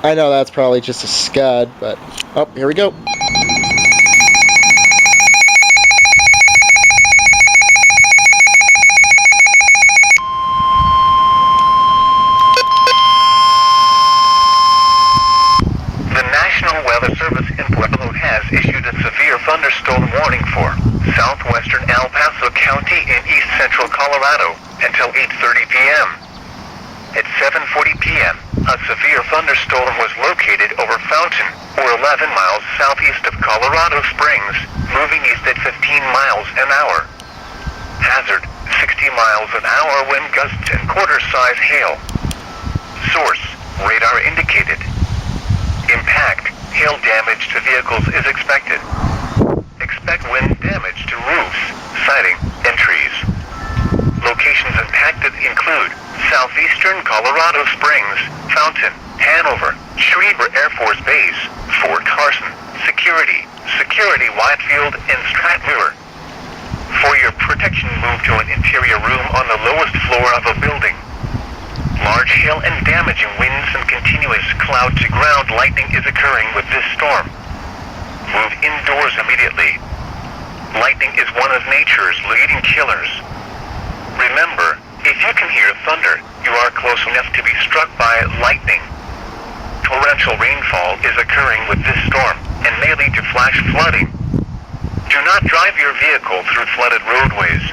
I know that's probably just a scud, but... Oh, here we go. The National Weather Service in Pueblo has issued a severe thunderstorm warning for southwestern El Paso County in east central Colorado until 8:30 p.m. At 7:40 p.m., a severe thunderstorm was located over Fountain, or 11 miles southeast of Colorado Springs, moving east at 15 miles an hour. Hazard, 60 miles an hour wind gusts and quarter-size hail. Source, radar indicated. Impact, hail damage to vehicles is expected. Expect wind damage to roofs, siding, and trees. Locations impacted include southeastern Colorado Springs, Fountain, Hanover, Schriever Air Force Base, Fort Carson, Security, Whitefield, and Stratmuir. For your protection, move to an interior room on the lowest floor of a building. Large hail and damaging winds and continuous cloud-to-ground lightning is occurring with this storm. Move indoors immediately. Lightning is one of nature's leading killers. Remember, if you can hear thunder, you are close enough to be struck by lightning. Torrential rainfall is occurring with this storm and may lead to flash flooding. Do not drive your vehicle through flooded roadways.